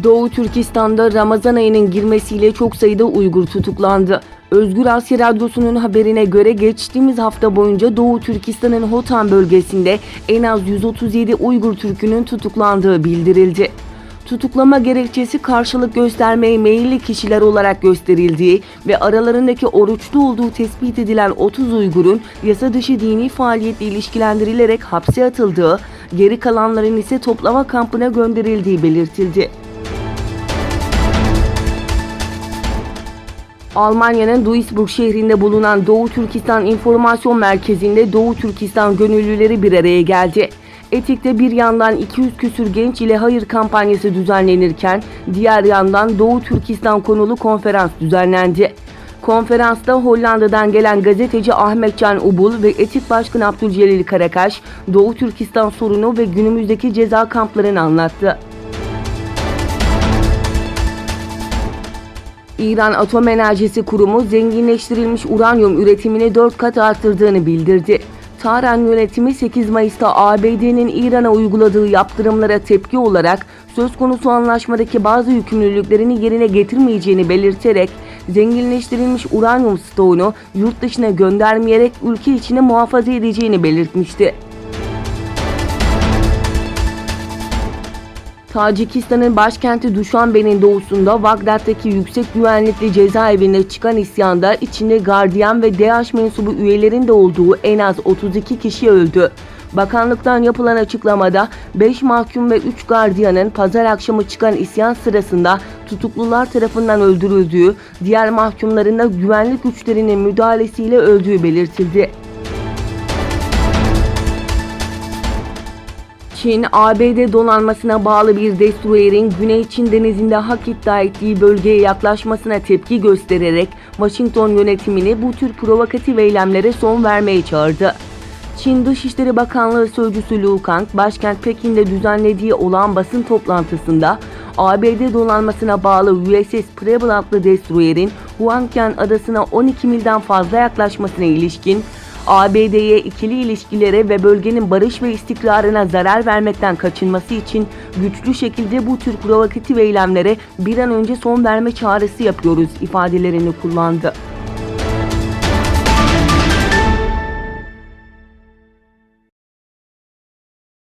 Doğu Türkistan'da Ramazan ayının girmesiyle çok sayıda Uygur tutuklandı. Özgür Asya Radyosu'nun haberine göre geçtiğimiz hafta boyunca Doğu Türkistan'ın Hotan bölgesinde en az 137 Uygur Türk'ünün tutuklandığı bildirildi. Tutuklama gerekçesi karşılık göstermeye meyilli kişiler olarak gösterildiği ve aralarındaki oruçlu olduğu tespit edilen 30 Uygur'un yasa dışı dini faaliyetle ilişkilendirilerek hapse atıldığı, geri kalanların ise toplama kampına gönderildiği belirtildi. Almanya'nın Duisburg şehrinde bulunan Doğu Türkistan İnformasyon Merkezi'nde Doğu Türkistan gönüllüleri bir araya geldi. Etik'te bir yandan 200 küsür genç ile hayır kampanyası düzenlenirken diğer yandan Doğu Türkistan konulu konferans düzenlendi. Konferansta Hollanda'dan gelen gazeteci Ahmetcan Ubul ve Etik Başkanı Abdülcelil Karakaş, Doğu Türkistan sorunu ve günümüzdeki ceza kamplarını anlattı. İran Atom Enerjisi Kurumu zenginleştirilmiş uranyum üretimini 4 kat arttırdığını bildirdi. Tahran yönetimi 8 Mayıs'ta ABD'nin İran'a uyguladığı yaptırımlara tepki olarak söz konusu anlaşmadaki bazı yükümlülüklerini yerine getirmeyeceğini belirterek zenginleştirilmiş uranyum stoğunu yurt dışına göndermeyerek ülke içine muhafaza edeceğini belirtmişti. Tacikistan'ın başkenti Duşanbe'nin doğusunda Bagdat'taki yüksek güvenlikli cezaevinde çıkan isyanda içinde gardiyan ve DAEŞ mensubu üyelerin de olduğu en az 32 kişi öldü. Bakanlıktan yapılan açıklamada 5 mahkum ve 3 gardiyanın pazar akşamı çıkan isyan sırasında tutuklular tarafından öldürüldüğü, diğer mahkumların da güvenlik güçlerinin müdahalesiyle öldüğü belirtildi. Çin, ABD donanmasına bağlı bir destroyerin Güney Çin Denizi'nde hak iddia ettiği bölgeye yaklaşmasına tepki göstererek Washington yönetimini bu tür provokatif eylemlere son vermeye çağırdı. Çin Dışişleri Bakanlığı Sözcüsü Lu Kang, başkent Pekin'de düzenlediği olağan basın toplantısında ABD donanmasına bağlı USS Preble adlı destroyerin Huangqian adasına 12 milden fazla yaklaşmasına ilişkin ABD'ye ikili ilişkilere ve bölgenin barış ve istikrarına zarar vermekten kaçınması için güçlü şekilde bu tür provokatif eylemlere bir an önce son verme çağrısı yapıyoruz ifadelerini kullandı.